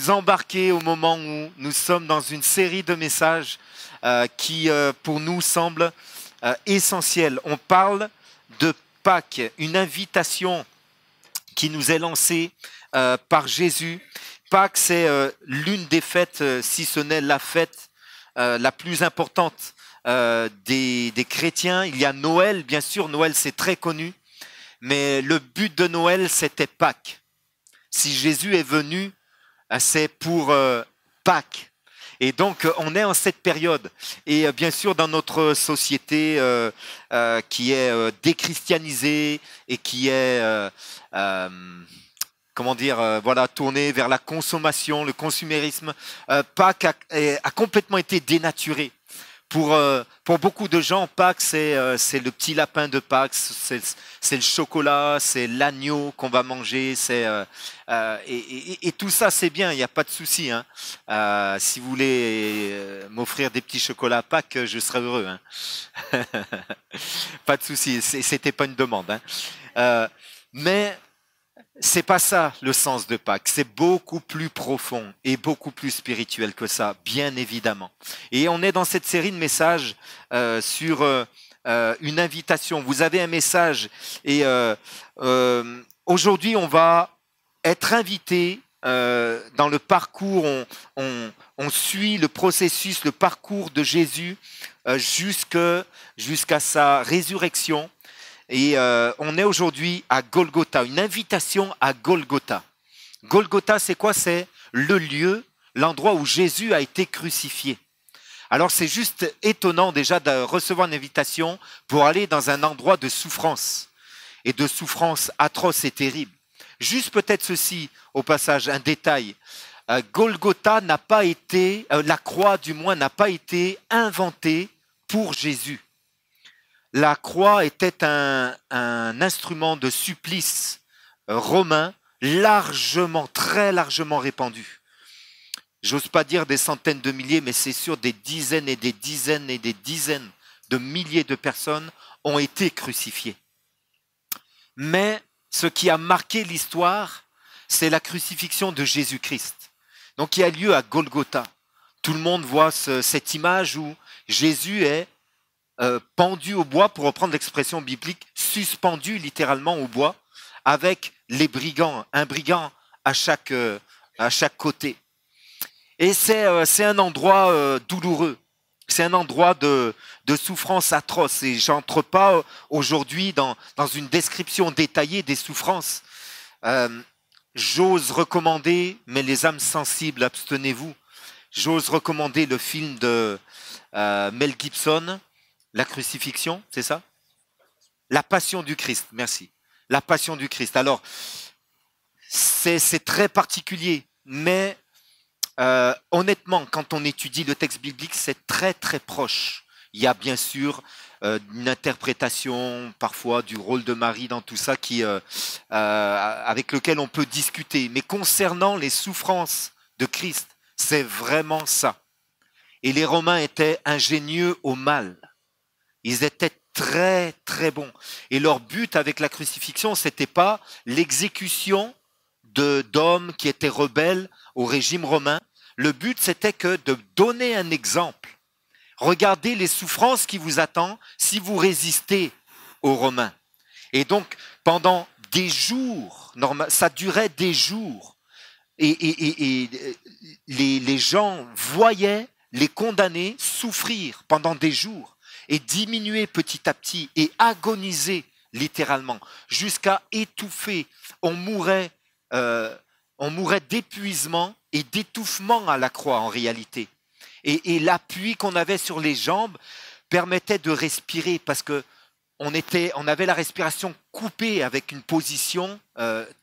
vous embarquer au moment où nous sommes dans une série de messages qui, pour nous, semblent essentiels. On parle de Pâques, une invitation qui nous est lancée par Jésus. Pâques, c'est l'une des fêtes, si ce n'est la fête la plus importante des chrétiens. Il y a Noël, bien sûr, Noël c'est très connu, mais le but de Noël c'était Pâques. Si Jésus est venu, c'est pour Pâques. Et donc on est en cette période. Et bien sûr dans notre société qui est déchristianisée et qui est voilà, tournée vers la consommation, le consumérisme, Pâques a complètement été dénaturé. Pour beaucoup de gens, Pâques, c'est le petit lapin de Pâques, c'est le chocolat, c'est l'agneau qu'on va manger, et tout ça, c'est bien, il n'y a pas de souci. Hein. Si vous voulez m'offrir des petits chocolats à Pâques, je serai heureux. Hein. Pas de souci, c'était pas une demande. Hein. Mais c'est pas ça le sens de Pâques, c'est beaucoup plus profond et beaucoup plus spirituel que ça, bien évidemment. Et on est dans cette série de messages sur une invitation. Vous avez un message et aujourd'hui on va être invité dans le parcours, on suit le processus, le parcours de Jésus jusqu'à sa résurrection. Et on est aujourd'hui à Golgotha, une invitation à Golgotha. Golgotha, c'est quoi? C'est le lieu, l'endroit où Jésus a été crucifié. Alors c'est juste étonnant déjà de recevoir une invitation pour aller dans un endroit de souffrance, et de souffrance atroce et terrible. Juste peut-être ceci, au passage, un détail. Golgotha n'a pas été, la croix du moins n'a pas été inventée pour Jésus. La croix était un instrument de supplice romain largement, très largement répandu. J'ose pas dire des centaines de milliers, mais c'est sûr des dizaines et des dizaines et des dizaines de milliers de personnes ont été crucifiées. Mais ce qui a marqué l'histoire, c'est la crucifixion de Jésus-Christ. Donc il y a lieu à Golgotha. Tout le monde voit cette image où Jésus est pendu au bois, pour reprendre l'expression biblique, suspendu littéralement au bois, avec les brigands, un brigand à chaque côté. Et c'est un endroit douloureux, c'est un endroit de souffrance atroce. Et j'entre pas aujourd'hui dans une description détaillée des souffrances. J'ose recommander, mais les âmes sensibles, abstenez-vous. J'ose recommander le film de Mel Gibson, La crucifixion, c'est ça? La passion du Christ, merci. La passion du Christ. Alors, c'est très particulier, mais honnêtement, quand on étudie le texte biblique, c'est très très proche. Il y a bien sûr une interprétation parfois du rôle de Marie dans tout ça avec lequel on peut discuter. Mais concernant les souffrances de Christ, c'est vraiment ça. Et les Romains étaient ingénieux au mal. Ils étaient très, très bons. Et leur but avec la crucifixion, ce n'était pas l'exécution d'hommes qui étaient rebelles au régime romain. Le but, c'était que de donner un exemple. Regardez les souffrances qui vous attendent si vous résistez aux Romains. Et donc, pendant des jours, ça durait des jours. Et les gens voyaient les condamnés souffrir pendant des jours, et diminuer petit à petit et agoniser littéralement jusqu'à étouffer. On mourait d'épuisement et d'étouffement à la croix en réalité. Et l'appui qu'on avait sur les jambes permettait de respirer parce que on avait la respiration coupée avec une position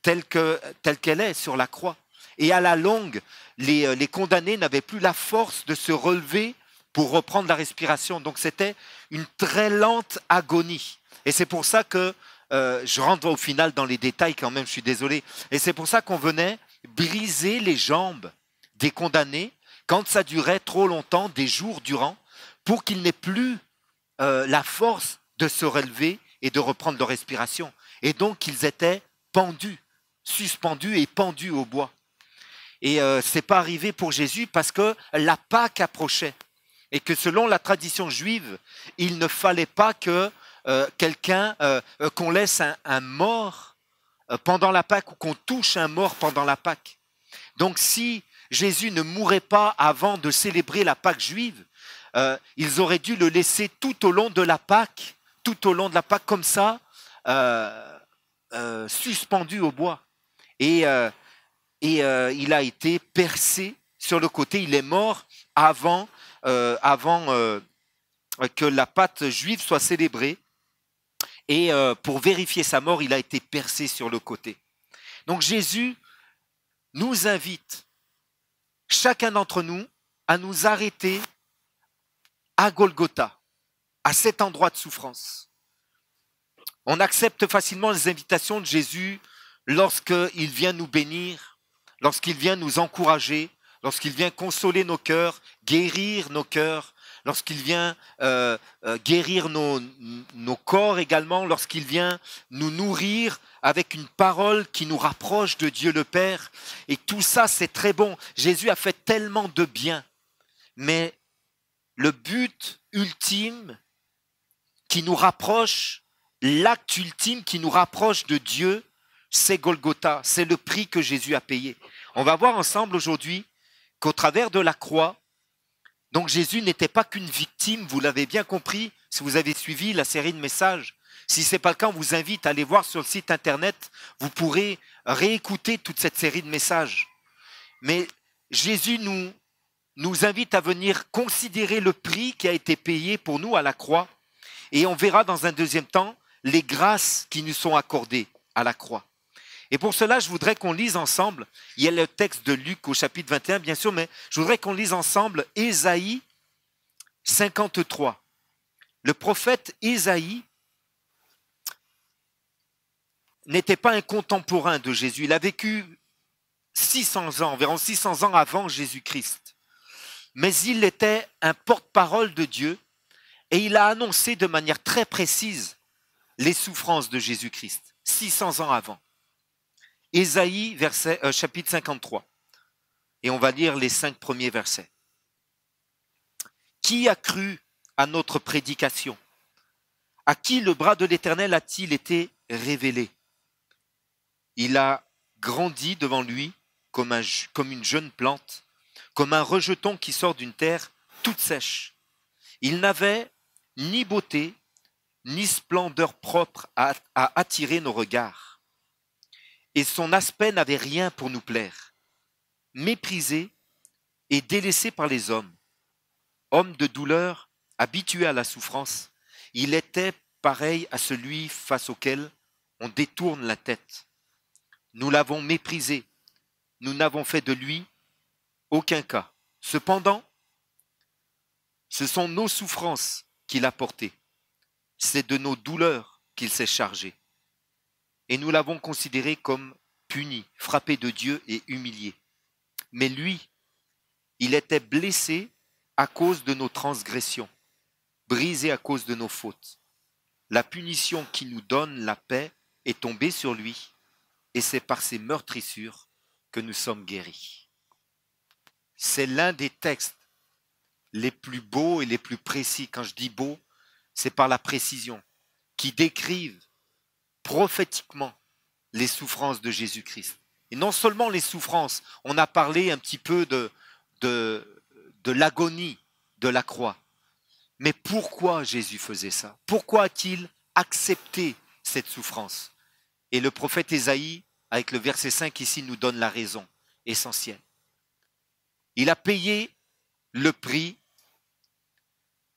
telle qu'elle est sur la croix. Et à la longue, les condamnés n'avaient plus la force de se relever pour reprendre la respiration. Donc c'était une très lente agonie. Et c'est pour ça que, je rentre au final dans les détails quand même, je suis désolé, et c'est pour ça qu'on venait briser les jambes des condamnés quand ça durait trop longtemps, des jours durant, pour qu'ils n'aient plus la force de se relever et de reprendre leur respiration. Et donc ils étaient pendus, suspendus et pendus au bois. Et ce n'est pas arrivé pour Jésus parce que la Pâque approchait. Et que selon la tradition juive, il ne fallait pas que qu'on laisse un mort pendant la Pâque ou qu'on touche un mort pendant la Pâque. Donc si Jésus ne mourait pas avant de célébrer la Pâque juive, ils auraient dû le laisser tout au long de la Pâque, comme ça, suspendu au bois. Et il a été percé sur le côté, il est mort avant que la Pâque juive soit célébrée. Et pour vérifier sa mort, il a été percé sur le côté. Donc Jésus nous invite, chacun d'entre nous, à nous arrêter à Golgotha, à cet endroit de souffrance. On accepte facilement les invitations de Jésus lorsqu'il vient nous bénir, lorsqu'il vient nous encourager, lorsqu'il vient consoler nos cœurs, guérir nos cœurs, lorsqu'il vient guérir nos corps également, lorsqu'il vient nous nourrir avec une parole qui nous rapproche de Dieu le Père. Et tout ça, c'est très bon. Jésus a fait tellement de bien. Mais le but ultime qui nous rapproche, l'acte ultime qui nous rapproche de Dieu, c'est Golgotha. C'est le prix que Jésus a payé. On va voir ensemble aujourd'hui qu'au travers de la croix, donc Jésus n'était pas qu'une victime, vous l'avez bien compris, si vous avez suivi la série de messages. Si ce n'est pas le cas, on vous invite à aller voir sur le site internet, vous pourrez réécouter toute cette série de messages. Mais Jésus nous invite à venir considérer le prix qui a été payé pour nous à la croix. Et on verra dans un deuxième temps les grâces qui nous sont accordées à la croix. Et pour cela, je voudrais qu'on lise ensemble, il y a le texte de Luc au chapitre 21, bien sûr, mais je voudrais qu'on lise ensemble Ésaïe 53. Le prophète Ésaïe n'était pas un contemporain de Jésus. Il a vécu 600 ans, environ 600 ans avant Jésus-Christ. Mais il était un porte-parole de Dieu et il a annoncé de manière très précise les souffrances de Jésus-Christ, 600 ans avant. Ésaïe, chapitre 53. Et on va lire les 5 premiers versets. Qui a cru à notre prédication? À qui le bras de l'Éternel a-t-il été révélé? Il a grandi devant lui comme une jeune plante, comme un rejeton qui sort d'une terre toute sèche. Il n'avait ni beauté, ni splendeur propre à attirer nos regards. Et son aspect n'avait rien pour nous plaire. Méprisé et délaissé par les hommes, homme de douleur, habitué à la souffrance, il était pareil à celui face auquel on détourne la tête. Nous l'avons méprisé, nous n'avons fait de lui aucun cas. Cependant, ce sont nos souffrances qu'il a portées, c'est de nos douleurs qu'il s'est chargé. Et nous l'avons considéré comme puni, frappé de Dieu et humilié. Mais lui, il était blessé à cause de nos transgressions, brisé à cause de nos fautes. La punition qui nous donne la paix est tombée sur lui, et c'est par ses meurtrissures que nous sommes guéris. C'est l'un des textes les plus beaux et les plus précis. Quand je dis beau, c'est par la précision, qui décrivent prophétiquement les souffrances de Jésus-Christ. Et non seulement les souffrances, on a parlé un petit peu de l'agonie de la croix. Mais pourquoi Jésus faisait ça? Pourquoi a-t-il accepté cette souffrance? Et le prophète Ésaïe, avec le verset 5 ici, nous donne la raison essentielle. Il a payé le prix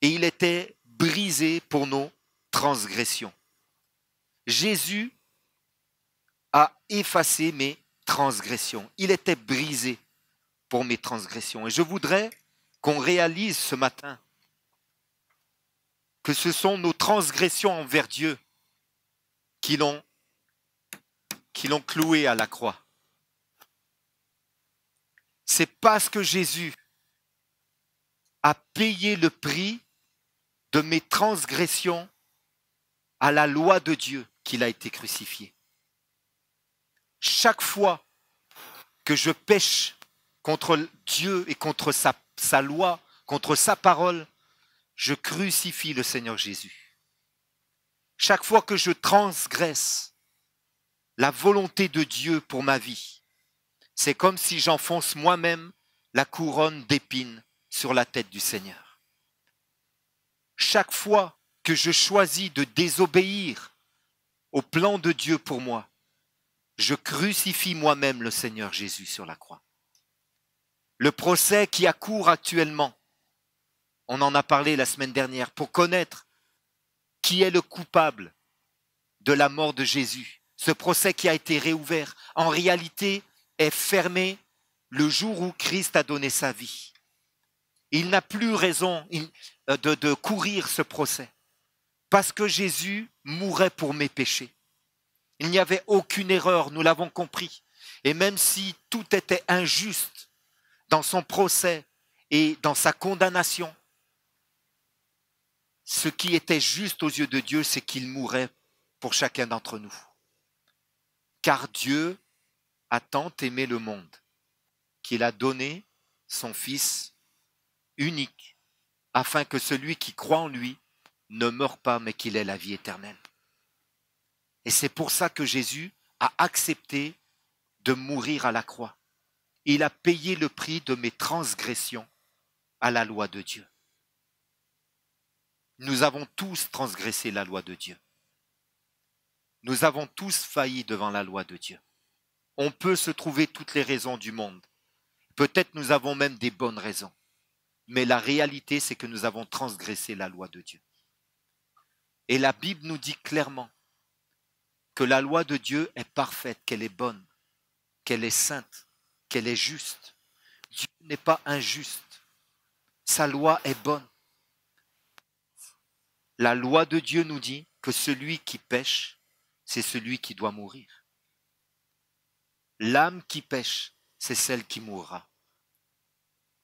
et il était brisé pour nos transgressions. Jésus a effacé mes transgressions. Il était brisé pour mes transgressions. Et je voudrais qu'on réalise ce matin que ce sont nos transgressions envers Dieu qui l'ont cloué à la croix. C'est parce que Jésus a payé le prix de mes transgressions à la loi de Dieu qu'il a été crucifié. Chaque fois que je pêche, contre Dieu et contre sa loi, contre sa parole, je crucifie le Seigneur Jésus. Chaque fois que je transgresse la volonté de Dieu pour ma vie, c'est comme si j'enfonce moi-même la couronne d'épines sur la tête du Seigneur. Chaque fois que je choisis de désobéir au plan de Dieu pour moi, je crucifie moi-même le Seigneur Jésus sur la croix. Le procès qui accourt actuellement, on en a parlé la semaine dernière, pour connaître qui est le coupable de la mort de Jésus. Ce procès qui a été réouvert, en réalité, est fermé le jour où Christ a donné sa vie. Il n'a plus raison de courir ce procès, parce que Jésus mourait pour mes péchés. Il n'y avait aucune erreur, nous l'avons compris. Et même si tout était injuste dans son procès et dans sa condamnation, ce qui était juste aux yeux de Dieu, c'est qu'il mourait pour chacun d'entre nous. Car Dieu a tant aimé le monde qu'il a donné son Fils unique, afin que celui qui croit en lui ne meure pas, mais qu'il ait la vie éternelle. Et c'est pour ça que Jésus a accepté de mourir à la croix. Il a payé le prix de mes transgressions à la loi de Dieu. Nous avons tous transgressé la loi de Dieu. Nous avons tous failli devant la loi de Dieu. On peut se trouver toutes les raisons du monde. Peut-être nous avons même des bonnes raisons. Mais la réalité, c'est que nous avons transgressé la loi de Dieu. Et la Bible nous dit clairement que la loi de Dieu est parfaite, qu'elle est bonne, qu'elle est sainte, qu'elle est juste. Dieu n'est pas injuste. Sa loi est bonne. La loi de Dieu nous dit que celui qui pêche, c'est celui qui doit mourir. L'âme qui pêche, c'est celle qui mourra.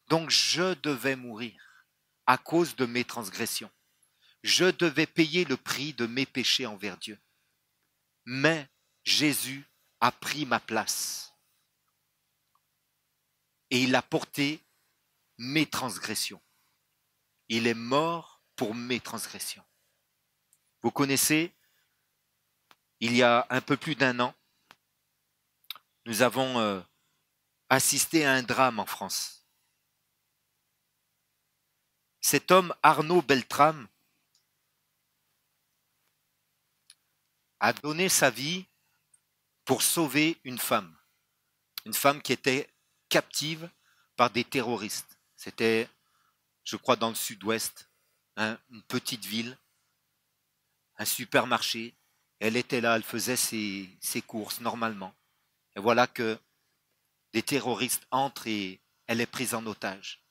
Donc je devais mourir à cause de mes transgressions. Je devais payer le prix de mes péchés envers Dieu. Mais Jésus a pris ma place. Et il a porté mes transgressions. Il est mort pour mes transgressions. Vous connaissez, il y a un peu plus d'1 an, nous avons assisté à un drame en France. Cet homme, Arnaud Beltrame, a donné sa vie pour sauver une femme qui était captive par des terroristes. C'était, je crois, dans le sud-ouest, une petite ville, un supermarché. Elle était là, elle faisait ses courses normalement. Et voilà que des terroristes entrent et elle est prise en otage.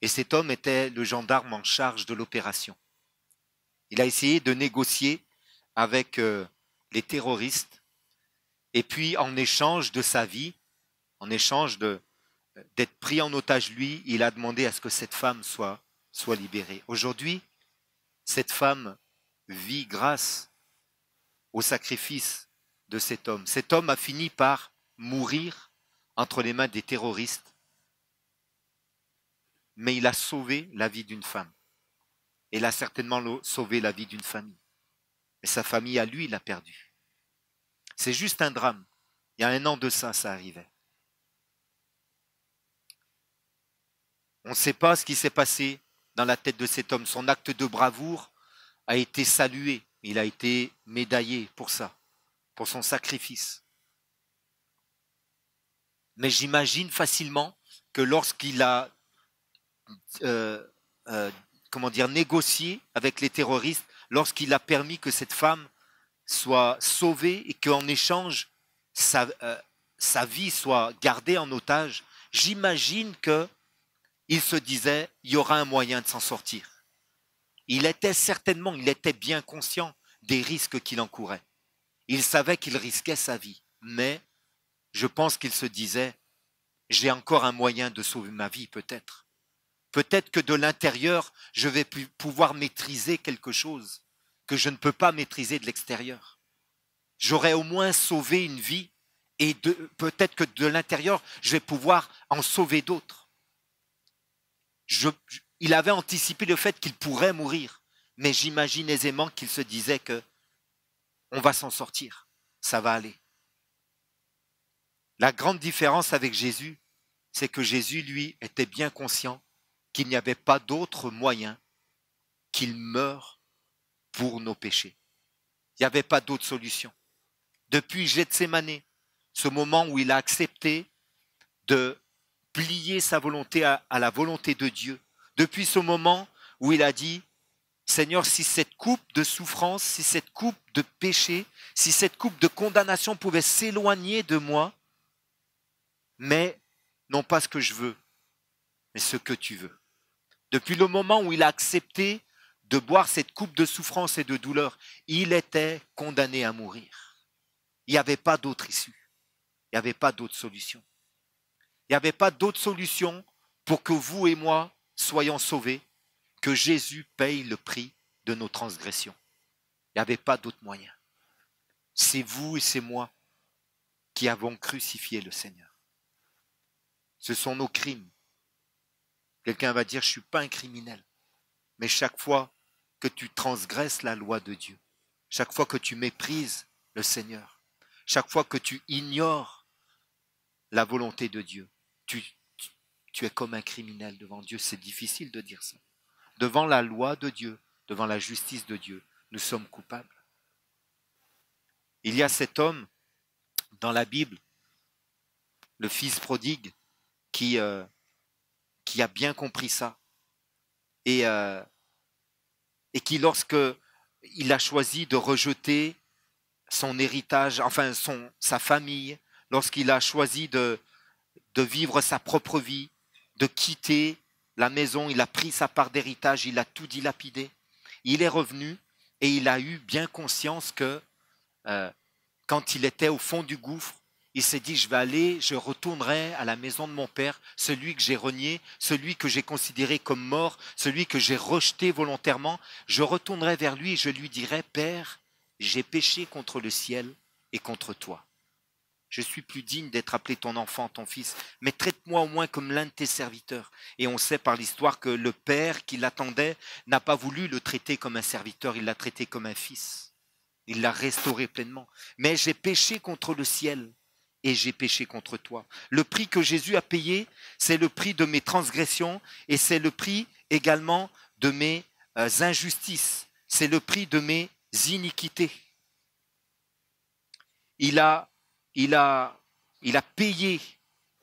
Et cet homme était le gendarme en charge de l'opération. Il a essayé de négocier avec les terroristes, et puis en échange de sa vie, en échange d'être pris en otage lui, il a demandé à ce que cette femme soit libérée. Aujourd'hui, cette femme vit grâce au sacrifice de cet homme. Cet homme a fini par mourir entre les mains des terroristes, mais il a sauvé la vie d'une femme. Il a certainement sauvé la vie d'une famille. Mais sa famille, à lui, il l'a perdue. C'est juste un drame. Il y a 1 an de ça arrivait. On ne sait pas ce qui s'est passé dans la tête de cet homme. Son acte de bravoure a été salué. Il a été médaillé pour ça, pour son sacrifice. Mais j'imagine facilement que lorsqu'il a négocié avec les terroristes, lorsqu'il a permis que cette femme soit sauvée et qu'en échange, sa vie soit gardée en otage, j'imagine qu'il se disait, il y aura un moyen de s'en sortir. Il était bien conscient des risques qu'il encourait. Il savait qu'il risquait sa vie, mais je pense qu'il se disait, j'ai encore un moyen de sauver ma vie peut-être. Peut-être que de l'intérieur, je vais pouvoir maîtriser quelque chose que je ne peux pas maîtriser de l'extérieur. J'aurais au moins sauvé une vie Et peut-être que de l'intérieur, je vais pouvoir en sauver d'autres. Il avait anticipé le fait qu'il pourrait mourir, mais j'imagine aisément qu'il se disait que on va s'en sortir, ça va aller. La grande différence avec Jésus, c'est que Jésus, lui, était bien conscient qu'il n'y avait pas d'autre moyen qu'il meure pour nos péchés. Il n'y avait pas d'autre solution. Depuis Gethsémané, ce moment où il a accepté de plier sa volonté à la volonté de Dieu, depuis ce moment où il a dit, Seigneur, si cette coupe de souffrance, si cette coupe de péché, si cette coupe de condamnation pouvait s'éloigner de moi, mais non pas ce que je veux, mais ce que tu veux. Depuis le moment où il a accepté de boire cette coupe de souffrance et de douleur, il était condamné à mourir. Il n'y avait pas d'autre issue. Il n'y avait pas d'autre solution. Il n'y avait pas d'autre solution pour que vous et moi soyons sauvés, que Jésus paye le prix de nos transgressions. Il n'y avait pas d'autre moyen. C'est vous et c'est moi qui avons crucifié le Seigneur. Ce sont nos crimes. Quelqu'un va dire, je ne suis pas un criminel. Mais chaque fois que tu transgresses la loi de Dieu, chaque fois que tu méprises le Seigneur, chaque fois que tu ignores la volonté de Dieu, tu es comme un criminel devant Dieu. C'est difficile de dire ça. Devant la loi de Dieu, devant la justice de Dieu, nous sommes coupables. Il y a cet homme dans la Bible, le fils prodigue, qui a bien compris ça. Et qui, lorsque il a choisi de rejeter son héritage, enfin sa famille, lorsqu'il a choisi de vivre sa propre vie, de quitter la maison, il a pris sa part d'héritage, il a tout dilapidé. Il est revenu et il a eu bien conscience que quand il était au fond du gouffre, il s'est dit, je retournerai à la maison de mon père, celui que j'ai renié, celui que j'ai considéré comme mort, celui que j'ai rejeté volontairement. Je retournerai vers lui et je lui dirai, Père, j'ai péché contre le ciel et contre toi. Je suis plus digne d'être appelé ton enfant, ton fils, mais traite-moi au moins comme l'un de tes serviteurs. Et on sait par l'histoire que le père qui l'attendait n'a pas voulu le traiter comme un serviteur, il l'a traité comme un fils. Il l'a restauré pleinement. Mais j'ai péché contre le ciel et j'ai péché contre toi. Le prix que Jésus a payé, c'est le prix de mes transgressions et c'est le prix également de mes injustices. C'est le prix de mes iniquités. Il a payé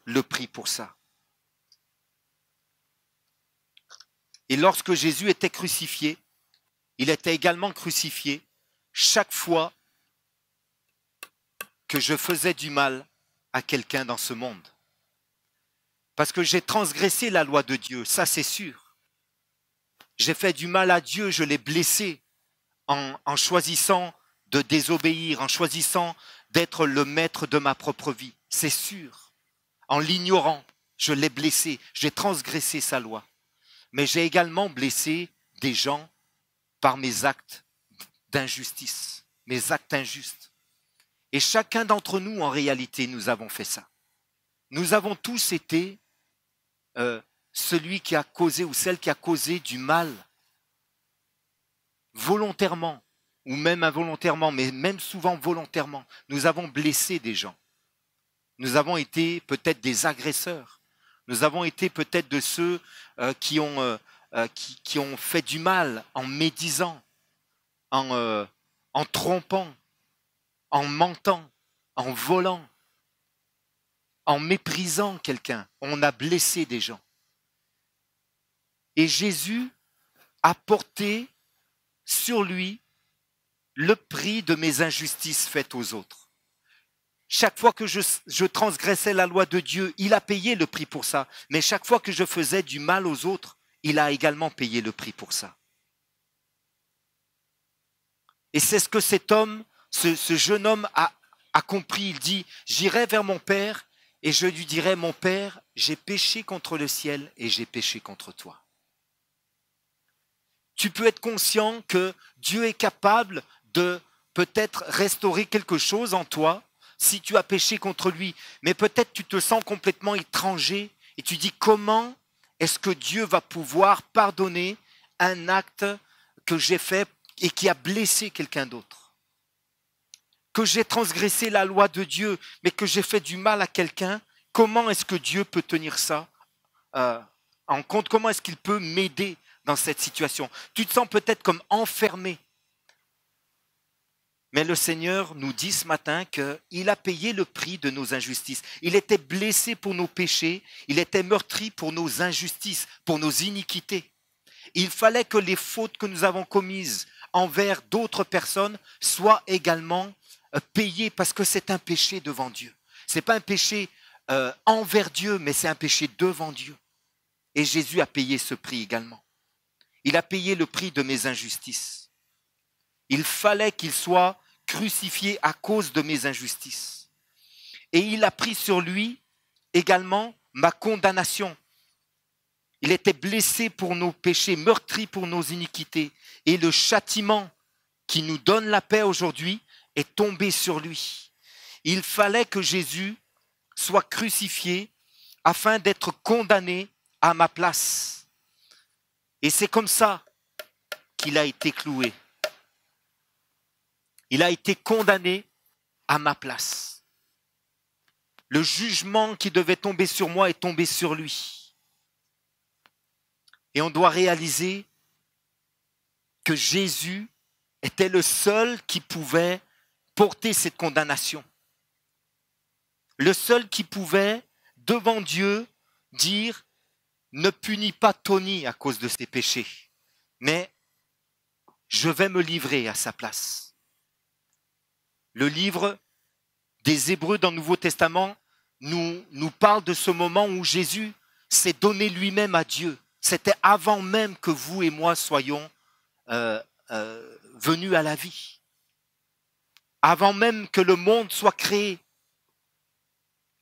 le prix pour ça. Et lorsque Jésus était crucifié, il était également crucifié chaque fois que je faisais du mal à quelqu'un dans ce monde. Parce que j'ai transgressé la loi de Dieu, ça c'est sûr. J'ai fait du mal à Dieu, je l'ai blessé en choisissant de désobéir, en choisissant d'être le maître de ma propre vie, c'est sûr. En l'ignorant, je l'ai blessé, j'ai transgressé sa loi. Mais j'ai également blessé des gens par mes actes d'injustice, mes actes injustes. Et chacun d'entre nous, en réalité, nous avons fait ça. Nous avons tous été celui qui a causé ou celle qui a causé du mal, volontairement ou même involontairement, mais même souvent volontairement. Nous avons blessé des gens. Nous avons été peut-être des agresseurs. Nous avons été peut-être de ceux qui ont fait du mal en médisant, en trompant, en mentant, en volant, en méprisant quelqu'un. On a blessé des gens. Et Jésus a porté sur lui le prix de mes injustices faites aux autres. Chaque fois que je transgressais la loi de Dieu, il a payé le prix pour ça. Mais chaque fois que je faisais du mal aux autres, il a également payé le prix pour ça. Et c'est ce que cet homme, ce jeune homme a compris. Il dit, j'irai vers mon père et je lui dirai, mon père, j'ai péché contre le ciel et j'ai péché contre toi. Tu peux être conscient que Dieu est capable de peut-être restaurer quelque chose en toi, si tu as péché contre lui, mais peut-être tu te sens complètement étranger et tu dis comment est-ce que Dieu va pouvoir pardonner un acte que j'ai fait et qui a blessé quelqu'un d'autre? Que j'ai transgressé la loi de Dieu, mais que j'ai fait du mal à quelqu'un, comment est-ce que Dieu peut tenir ça en compte? Comment est-ce qu'il peut m'aider dans cette situation? Tu te sens peut-être comme enfermé. Mais le Seigneur nous dit ce matin qu'il a payé le prix de nos injustices. Il était blessé pour nos péchés, il était meurtri pour nos injustices, pour nos iniquités. Il fallait que les fautes que nous avons commises envers d'autres personnes soient également payées parce que c'est un péché devant Dieu. Ce n'est pas un péché envers Dieu, mais c'est un péché devant Dieu. Et Jésus a payé ce prix également. Il a payé le prix de mes injustices. Il fallait qu'il soit crucifié à cause de mes injustices. Et il a pris sur lui également ma condamnation. Il était blessé pour nos péchés, meurtri pour nos iniquités. Et le châtiment qui nous donne la paix aujourd'hui est tombé sur lui. Il fallait que Jésus soit crucifié afin d'être condamné à ma place. Et c'est comme ça qu'il a été cloué. Il a été condamné à ma place. Le jugement qui devait tomber sur moi est tombé sur lui. Et on doit réaliser que Jésus était le seul qui pouvait porter cette condamnation. Le seul qui pouvait, devant Dieu, dire « Ne punis pas Tony à cause de ses péchés, mais je vais me livrer à sa place. » Le livre des Hébreux dans le Nouveau Testament nous parle de ce moment où Jésus s'est donné lui-même à Dieu. C'était avant même que vous et moi soyons venus à la vie. Avant même que le monde soit créé.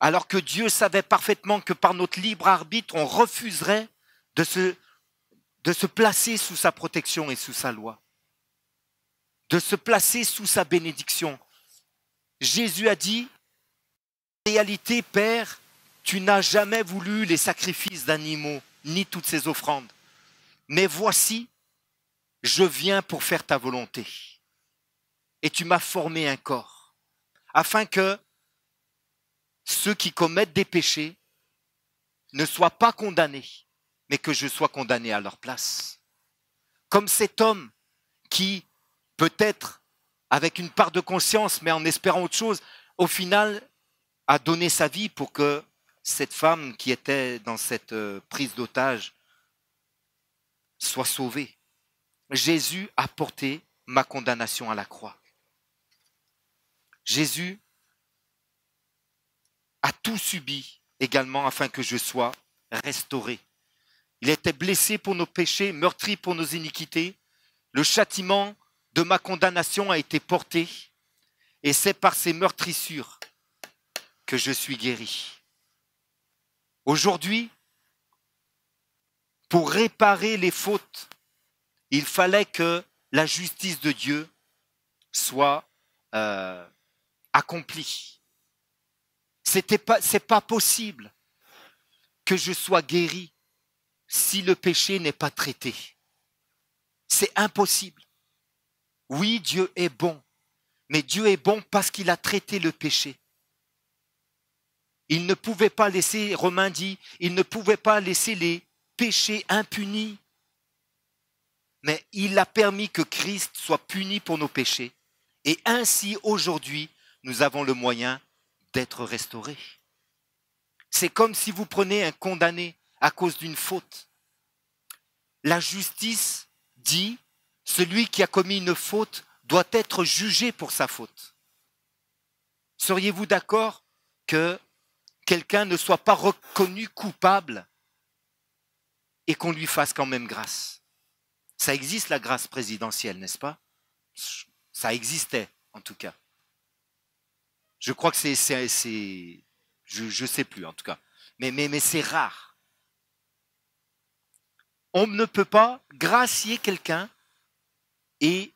Alors que Dieu savait parfaitement que par notre libre arbitre, on refuserait de se placer sous sa protection et sous sa loi. De se placer sous sa bénédiction. Jésus a dit, en réalité, Père, tu n'as jamais voulu les sacrifices d'animaux, ni toutes ces offrandes. Mais voici, je viens pour faire ta volonté. Et tu m'as formé un corps, afin que ceux qui commettent des péchés ne soient pas condamnés, mais que je sois condamné à leur place. Comme cet homme qui, peut-être, avec une part de conscience, mais en espérant autre chose, au final, a donné sa vie pour que cette femme qui était dans cette prise d'otage soit sauvée. Jésus a porté ma condamnation à la croix. Jésus a tout subi également afin que je sois restauré. Il était blessé pour nos péchés, meurtri pour nos iniquités. Le châtiment de ma condamnation a été porté et c'est par ces meurtrissures que je suis guéri. Aujourd'hui, pour réparer les fautes, il fallait que la justice de Dieu soit accomplie. C'est pas possible que je sois guéri si le péché n'est pas traité. C'est impossible. Oui, Dieu est bon, mais Dieu est bon parce qu'il a traité le péché. Il ne pouvait pas laisser, Romain dit, il ne pouvait pas laisser les péchés impunis. Mais il a permis que Christ soit puni pour nos péchés. Et ainsi, aujourd'hui, nous avons le moyen d'être restaurés. C'est comme si vous prenez un condamné à cause d'une faute. La justice dit, celui qui a commis une faute doit être jugé pour sa faute. Seriez-vous d'accord que quelqu'un ne soit pas reconnu coupable et qu'on lui fasse quand même grâce? Ça existe la grâce présidentielle, n'est-ce pas? Ça existait, en tout cas. Je crois que je sais plus, en tout cas. Mais c'est rare. On ne peut pas gracier quelqu'un et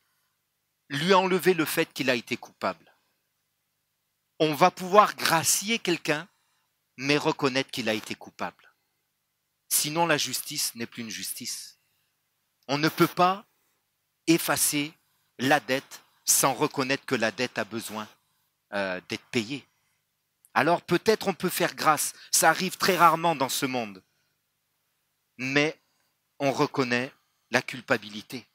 lui enlever le fait qu'il a été coupable. on va pouvoir gracier quelqu'un, mais reconnaître qu'il a été coupable. Sinon, la justice n'est plus une justice. On ne peut pas effacer la dette sans reconnaître que la dette a besoin d'être payée. Alors peut-être on peut faire grâce, ça arrive très rarement dans ce monde, mais on reconnaît la culpabilité.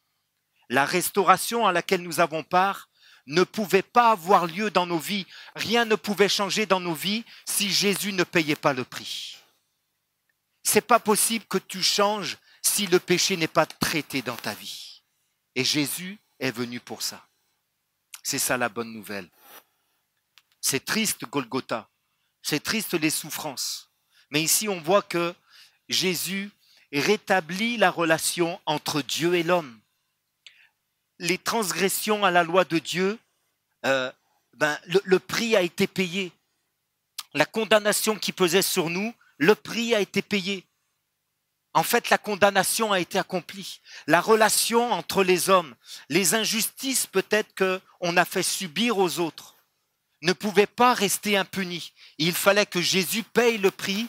La restauration à laquelle nous avons part ne pouvait pas avoir lieu dans nos vies. Rien ne pouvait changer dans nos vies si Jésus ne payait pas le prix. C'est pas possible que tu changes si le péché n'est pas traité dans ta vie. Et Jésus est venu pour ça. C'est ça la bonne nouvelle. C'est triste Golgotha, c'est triste les souffrances. Mais ici on voit que Jésus rétablit la relation entre Dieu et l'homme. Les transgressions à la loi de Dieu, le prix a été payé. La condamnation qui pesait sur nous, le prix a été payé. En fait, la condamnation a été accomplie. La relation entre les hommes, les injustices peut-être qu'on a fait subir aux autres, ne pouvaient pas rester impunies. Il fallait que Jésus paye le prix,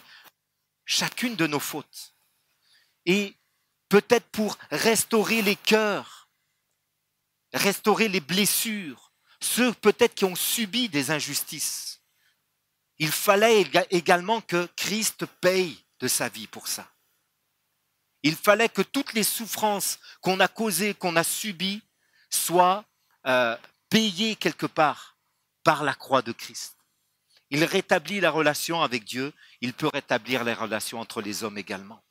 chacune de nos fautes. Et peut-être pour restaurer les cœurs, restaurer les blessures, ceux peut-être qui ont subi des injustices. Il fallait également que Christ paye de sa vie pour ça. Il fallait que toutes les souffrances qu'on a causées, qu'on a subies, soient payées quelque part par la croix de Christ. Il rétablit la relation avec Dieu, il peut rétablir les relations entre les hommes également.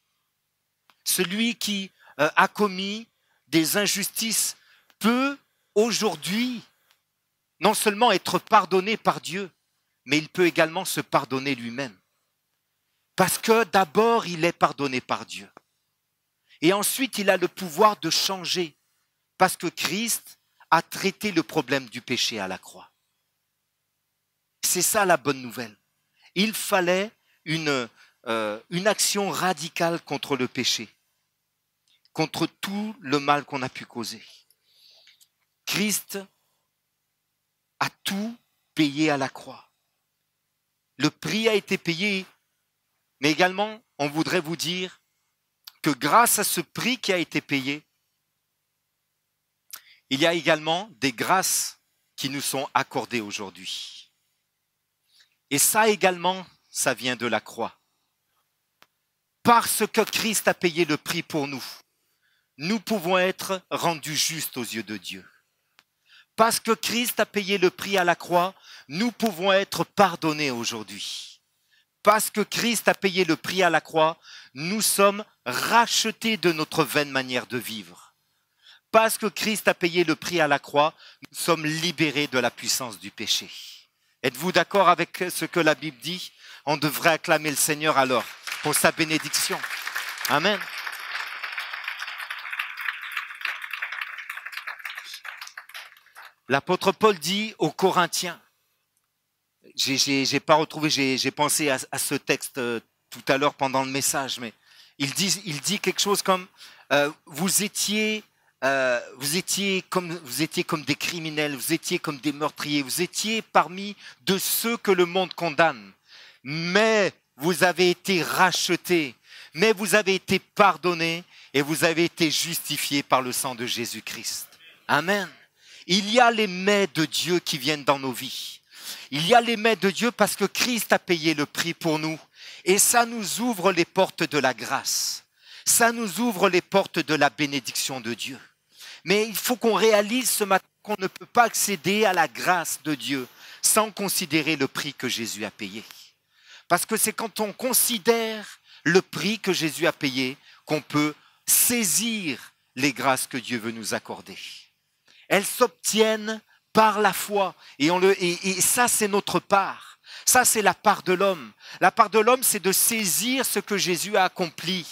Celui qui a commis des injustices peut aujourd'hui non seulement être pardonné par Dieu, mais il peut également se pardonner lui-même. Parce que d'abord, il est pardonné par Dieu. Et ensuite, il a le pouvoir de changer, parce que Christ a traité le problème du péché à la croix. C'est ça la bonne nouvelle. Il fallait une action radicale contre le péché, contre tout le mal qu'on a pu causer. Christ a tout payé à la croix. Le prix a été payé, mais également, on voudrait vous dire que grâce à ce prix qui a été payé, il y a également des grâces qui nous sont accordées aujourd'hui. Et ça également, ça vient de la croix. Parce que Christ a payé le prix pour nous, nous pouvons être rendus justes aux yeux de Dieu. Parce que Christ a payé le prix à la croix, nous pouvons être pardonnés aujourd'hui. Parce que Christ a payé le prix à la croix, nous sommes rachetés de notre vaine manière de vivre. Parce que Christ a payé le prix à la croix, nous sommes libérés de la puissance du péché. Êtes-vous d'accord avec ce que la Bible dit? On devrait acclamer le Seigneur alors pour sa bénédiction. Amen. L'apôtre Paul dit aux Corinthiens, j'ai pas retrouvé, j'ai pensé à ce texte tout à l'heure pendant le message, mais il dit quelque chose comme vous étiez comme des criminels, vous étiez comme des meurtriers, vous étiez parmi de ceux que le monde condamne, mais vous avez été rachetés, mais vous avez été pardonnés et vous avez été justifiés par le sang de Jésus-Christ. Amen. Il y a les mets de Dieu qui viennent dans nos vies. Il y a les mets de Dieu parce que Christ a payé le prix pour nous. Et ça nous ouvre les portes de la grâce. Ça nous ouvre les portes de la bénédiction de Dieu. Mais il faut qu'on réalise ce matin qu'on ne peut pas accéder à la grâce de Dieu sans considérer le prix que Jésus a payé. Parce que c'est quand on considère le prix que Jésus a payé qu'on peut saisir les grâces que Dieu veut nous accorder. Elles s'obtiennent par la foi. Et ça, c'est notre part. Ça, c'est la part de l'homme. La part de l'homme, c'est de saisir ce que Jésus a accompli.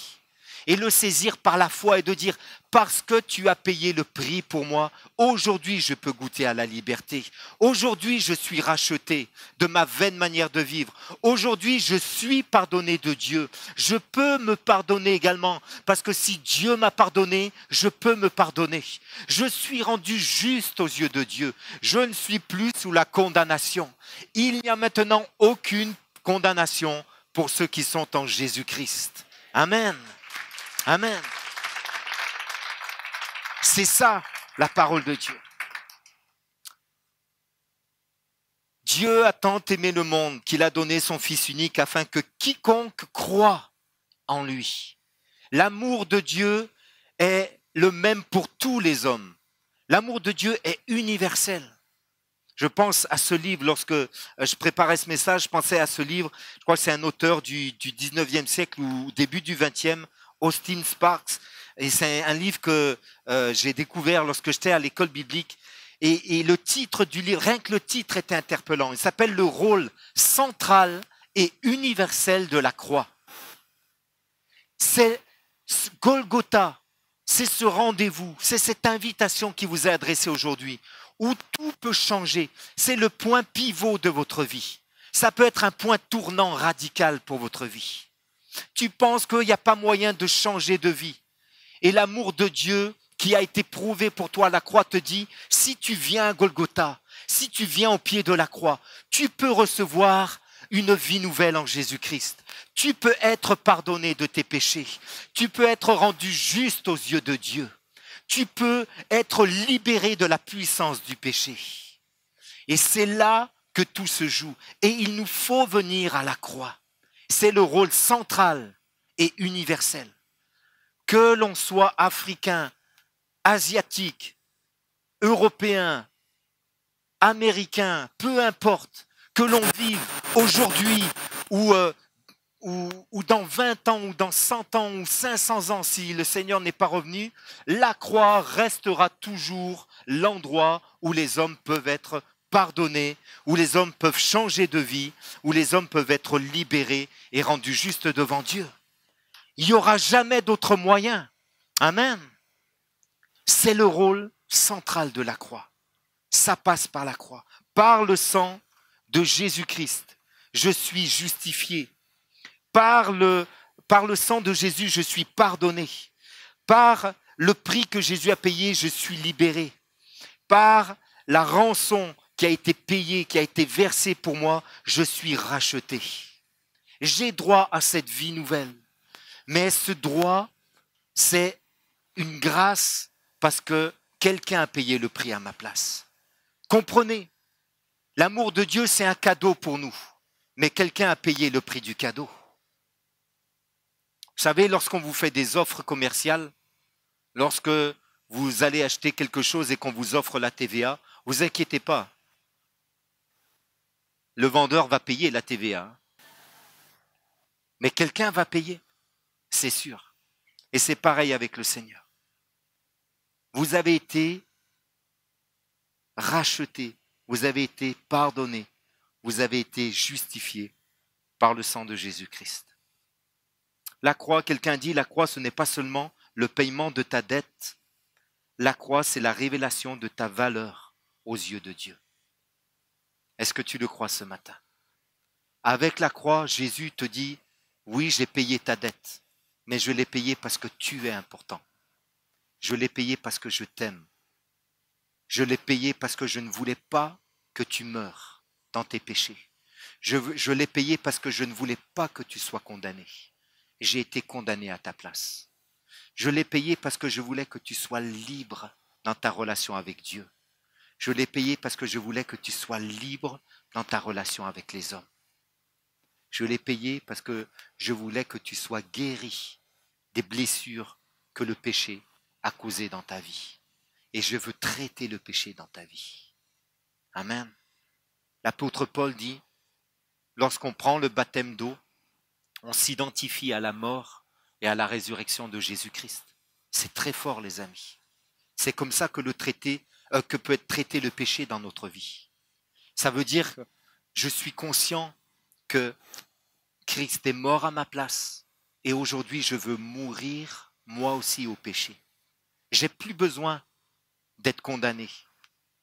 et le saisir par la foi et de dire, parce que tu as payé le prix pour moi, aujourd'hui je peux goûter à la liberté. Aujourd'hui je suis racheté de ma vaine manière de vivre. Aujourd'hui je suis pardonné de Dieu. Je peux me pardonner également, parce que si Dieu m'a pardonné, je peux me pardonner. Je suis rendu juste aux yeux de Dieu. Je ne suis plus sous la condamnation. Il n'y a maintenant aucune condamnation pour ceux qui sont en Jésus-Christ. Amen. Amen. C'est ça la parole de Dieu. Dieu a tant aimé le monde qu'il a donné son Fils unique afin que quiconque croit en lui. L'amour de Dieu est le même pour tous les hommes. L'amour de Dieu est universel. Je pense à ce livre, lorsque je préparais ce message, je pensais à ce livre, je crois que c'est un auteur du 19e siècle ou début du 20e, Austin Sparks, et c'est un livre que j'ai découvert lorsque j'étais à l'école biblique, et le titre du livre, rien que le titre était interpellant, il s'appelle Le rôle central et universel de la croix. C'est Golgotha, c'est ce rendez-vous, c'est cette invitation qui vous est adressée aujourd'hui, où tout peut changer. C'est le point pivot de votre vie. Ça peut être un point tournant radical pour votre vie. Tu penses qu'il n'y a pas moyen de changer de vie. Et l'amour de Dieu qui a été prouvé pour toi à la croix te dit, si tu viens à Golgotha, si tu viens au pied de la croix, tu peux recevoir une vie nouvelle en Jésus-Christ. Tu peux être pardonné de tes péchés. Tu peux être rendu juste aux yeux de Dieu. Tu peux être libéré de la puissance du péché. Et c'est là que tout se joue. Et il nous faut venir à la croix. C'est le rôle central et universel. Que l'on soit africain, asiatique, européen, américain, peu importe, que l'on vive aujourd'hui ou dans 20 ans, ou dans 100 ans, ou 500 ans, si le Seigneur n'est pas revenu, la croix restera toujours l'endroit où les hommes peuvent être pardonnés, où les hommes peuvent changer de vie, où les hommes peuvent être libérés et rendus justes devant Dieu. Il n'y aura jamais d'autre moyen. Amen. C'est le rôle central de la croix. Ça passe par la croix. Par le sang de Jésus-Christ, je suis justifié. Par le sang de Jésus, je suis pardonné. Par le prix que Jésus a payé, je suis libéré. Par la rançon qui a été payée, qui a été versée pour moi, je suis racheté. J'ai droit à cette vie nouvelle. Mais ce droit, c'est une grâce parce que quelqu'un a payé le prix à ma place. Comprenez, l'amour de Dieu, c'est un cadeau pour nous. Mais quelqu'un a payé le prix du cadeau. Vous savez, lorsqu'on vous fait des offres commerciales, lorsque vous allez acheter quelque chose et qu'on vous offre la TVA, vous inquiétez pas. Le vendeur va payer la TVA. Mais quelqu'un va payer, c'est sûr. Et c'est pareil avec le Seigneur. Vous avez été racheté, vous avez été pardonné, vous avez été justifié par le sang de Jésus-Christ. La croix, quelqu'un dit, la croix, ce n'est pas seulement le paiement de ta dette. La croix, c'est la révélation de ta valeur aux yeux de Dieu. Est-ce que tu le crois ce matin? Avec la croix, Jésus te dit, oui, j'ai payé ta dette, mais je l'ai payé parce que tu es important. Je l'ai payé parce que je t'aime. Je l'ai payé parce que je ne voulais pas que tu meures dans tes péchés. Je l'ai payé parce que je ne voulais pas que tu sois condamné. J'ai été condamné à ta place. Je l'ai payé parce que je voulais que tu sois libre dans ta relation avec Dieu. Je l'ai payé parce que je voulais que tu sois libre dans ta relation avec les hommes. Je l'ai payé parce que je voulais que tu sois guéri des blessures que le péché a causées dans ta vie. Et je veux traiter le péché dans ta vie. Amen. L'apôtre Paul dit, lorsqu'on prend le baptême d'eau, on s'identifie à la mort et à la résurrection de Jésus-Christ. C'est très fort, les amis. C'est comme ça que que peut être traité le péché dans notre vie. Ça veut dire que je suis conscient que Christ est mort à ma place. Et aujourd'hui, je veux mourir, moi aussi, au péché. J'ai plus besoin d'être condamné,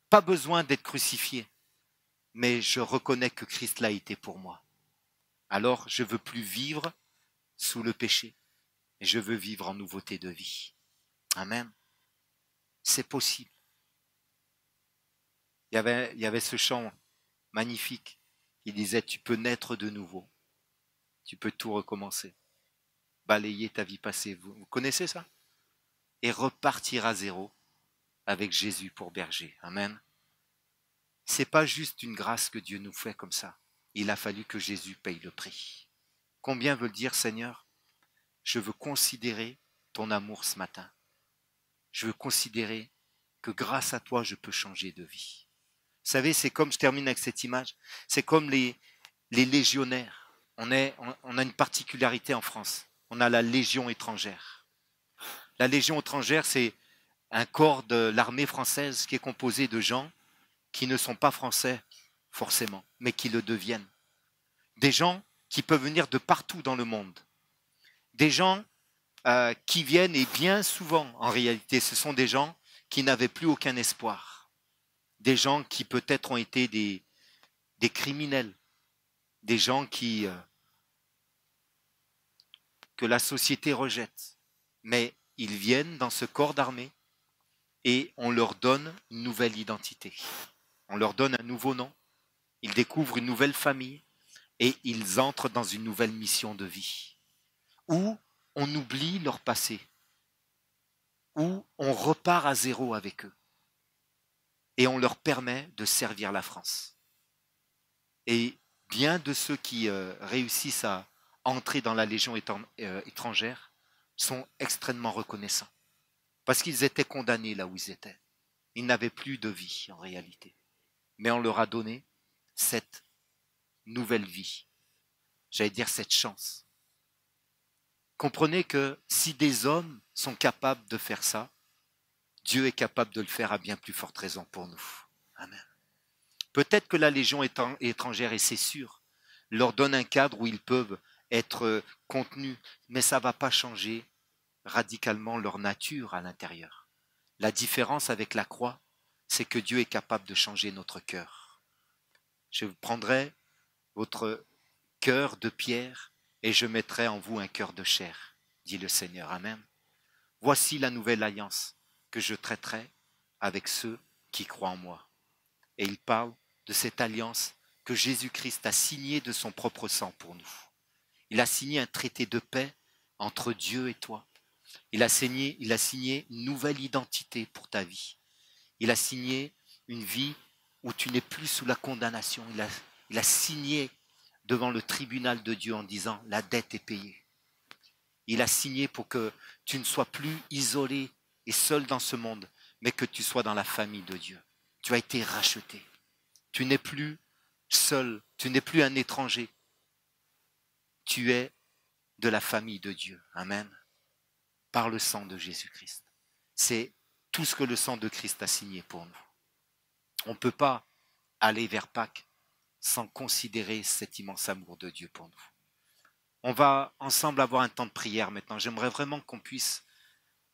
pas besoin d'être crucifié, mais je reconnais que Christ l'a été pour moi. Alors, je veux plus vivre sous le péché, et je veux vivre en nouveauté de vie. Amen. C'est possible. Il y avait ce chant magnifique qui disait « Tu peux naître de nouveau, tu peux tout recommencer, balayer ta vie passée. » Vous connaissez ça? Et repartir à zéro avec Jésus pour berger. Amen. C'est pas juste une grâce que Dieu nous fait comme ça. Il a fallu que Jésus paye le prix. Combien veut dire, Seigneur, je veux considérer ton amour ce matin. Je veux considérer que grâce à toi, je peux changer de vie. Vous savez, c'est comme, je termine avec cette image, c'est comme les légionnaires. On a une particularité en France. On a la Légion étrangère. La Légion étrangère, c'est un corps de l'armée française qui est composé de gens qui ne sont pas français forcément, mais qui le deviennent. Des gens qui peuvent venir de partout dans le monde. Des gens qui viennent, et bien souvent, en réalité, ce sont des gens qui n'avaient plus aucun espoir. Des gens qui peut-être ont été des criminels. Des gens que la société rejette. Mais ils viennent dans ce corps d'armée et on leur donne une nouvelle identité. On leur donne un nouveau nom. Ils découvrent une nouvelle famille et ils entrent dans une nouvelle mission de vie. Où on oublie leur passé. Où on repart à zéro avec eux. Et on leur permet de servir la France. Et bien de ceux qui réussissent à entrer dans la Légion étrangère sont extrêmement reconnaissants. Parce qu'ils étaient condamnés là où ils étaient. Ils n'avaient plus de vie en réalité. Mais on leur a donné cette nouvelle vie. J'allais dire cette chance. Comprenez que si des hommes sont capables de faire ça, Dieu est capable de le faire à bien plus forte raison pour nous. Amen. Peut-être que la Légion étrangère, et c'est sûr, leur donne un cadre où ils peuvent être contenus, mais ça ne va pas changer radicalement leur nature à l'intérieur. La différence avec la croix, c'est que Dieu est capable de changer notre cœur. Je prendrai votre cœur de pierre et je mettrai en vous un cœur de chair, dit le Seigneur. Amen. Voici la nouvelle alliance que je traiterai avec ceux qui croient en moi. Et il parle de cette alliance que Jésus-Christ a signée de son propre sang pour nous. Il a signé un traité de paix entre Dieu et toi. Il a signé une nouvelle identité pour ta vie. Il a signé une vie où tu n'es plus sous la condamnation. Il a signé devant le tribunal de Dieu en disant « la dette est payée ». Il a signé pour que tu ne sois plus isolé et seul dans ce monde, mais que tu sois dans la famille de Dieu. Tu as été racheté. Tu n'es plus seul, tu n'es plus un étranger. Tu es de la famille de Dieu. Amen. Par le sang de Jésus-Christ. C'est tout ce que le sang de Christ a signé pour nous. On ne peut pas aller vers Pâques sans considérer cet immense amour de Dieu pour nous. On va ensemble avoir un temps de prière maintenant. J'aimerais vraiment qu'on puisse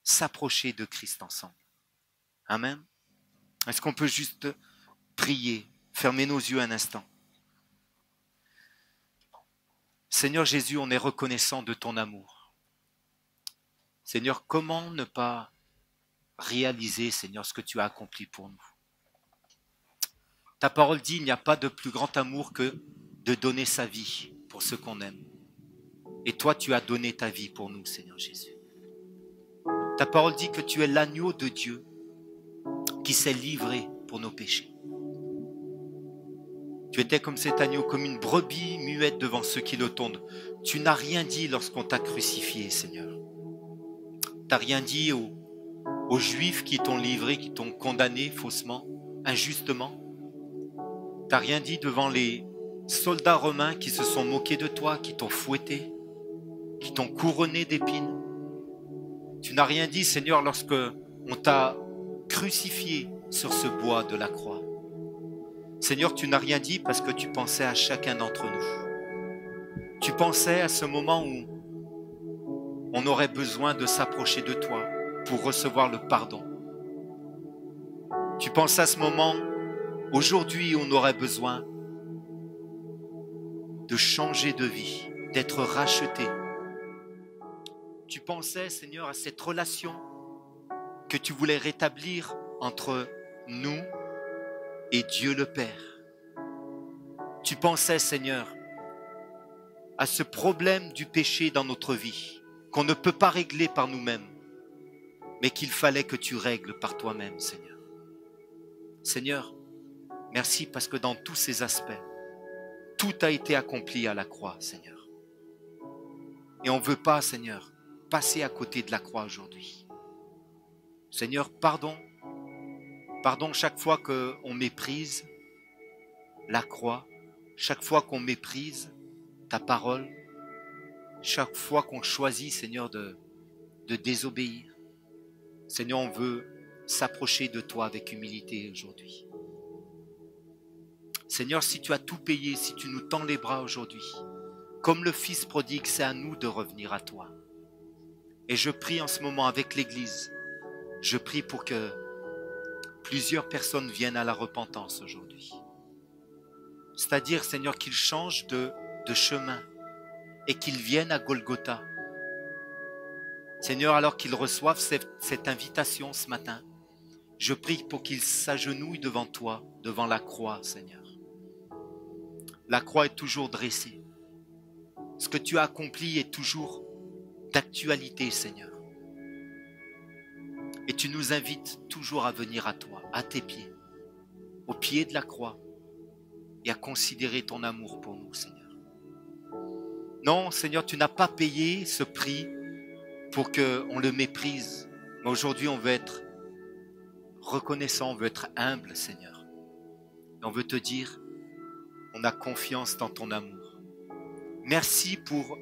s'approcher de Christ ensemble. Amen. Est-ce qu'on peut juste prier, fermer nos yeux un instant? Seigneur Jésus, on est reconnaissant de ton amour. Seigneur, comment ne pas réaliser, Seigneur, ce que tu as accompli pour nous? Ta parole dit, il n'y a pas de plus grand amour que de donner sa vie pour ceux qu'on aime. Et toi, tu as donné ta vie pour nous, Seigneur Jésus. Ta parole dit que tu es l'agneau de Dieu qui s'est livré pour nos péchés. Tu étais comme cet agneau, comme une brebis muette devant ceux qui le tondent. Tu n'as rien dit lorsqu'on t'a crucifié, Seigneur. Tu n'as rien dit aux Juifs qui t'ont livré, qui t'ont condamné faussement, injustement. Tu n'as rien dit devant les soldats romains qui se sont moqués de toi, qui t'ont fouetté, qui t'ont couronné d'épines. Tu n'as rien dit, Seigneur, lorsque on t'a crucifié sur ce bois de la croix. Seigneur, tu n'as rien dit parce que tu pensais à chacun d'entre nous. Tu pensais à ce moment où on aurait besoin de s'approcher de toi pour recevoir le pardon. Tu penses à ce moment, aujourd'hui on aurait besoin de changer de vie, d'être racheté. Tu pensais, Seigneur, à cette relation que tu voulais rétablir entre nous et Dieu le Père. Tu pensais, Seigneur, à ce problème du péché dans notre vie, qu'on ne peut pas régler par nous-mêmes, mais qu'il fallait que tu règles par toi-même, Seigneur. Seigneur, merci parce que dans tous ces aspects, tout a été accompli à la croix, Seigneur. Et on ne veut pas, Seigneur, passer à côté de la croix aujourd'hui. Seigneur, pardon. Pardon chaque fois qu'on méprise la croix, chaque fois qu'on méprise ta parole, chaque fois qu'on choisit, Seigneur, de désobéir. Seigneur, on veut s'approcher de toi avec humilité aujourd'hui. Seigneur, si tu as tout payé, si tu nous tends les bras aujourd'hui, comme le Fils prodigue, c'est à nous de revenir à toi. Et je prie en ce moment avec l'Église, je prie pour que plusieurs personnes viennent à la repentance aujourd'hui. C'est-à-dire, Seigneur, qu'ils changent de chemin et qu'ils viennent à Golgotha. Seigneur, alors qu'ils reçoivent cette invitation ce matin, je prie pour qu'ils s'agenouillent devant toi, devant la croix, Seigneur. La croix est toujours dressée. Ce que tu as accompli est toujours d'actualité, Seigneur. Et tu nous invites toujours à venir à toi, à tes pieds, au pied de la croix, et à considérer ton amour pour nous, Seigneur. Non, Seigneur, tu n'as pas payé ce prix pour qu'on le méprise. Mais aujourd'hui, on veut être reconnaissant, on veut être humble, Seigneur. Et on veut te dire, on a confiance dans ton amour. Merci pour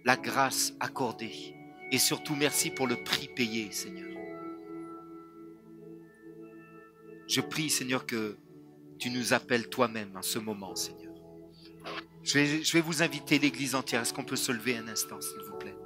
la grâce accordée. Et surtout, merci pour le prix payé, Seigneur. Je prie, Seigneur, que tu nous appelles toi-même en ce moment, Seigneur. Je vais vous inviter, l'Église entière. Est-ce qu'on peut se lever un instant, s'il vous plaît?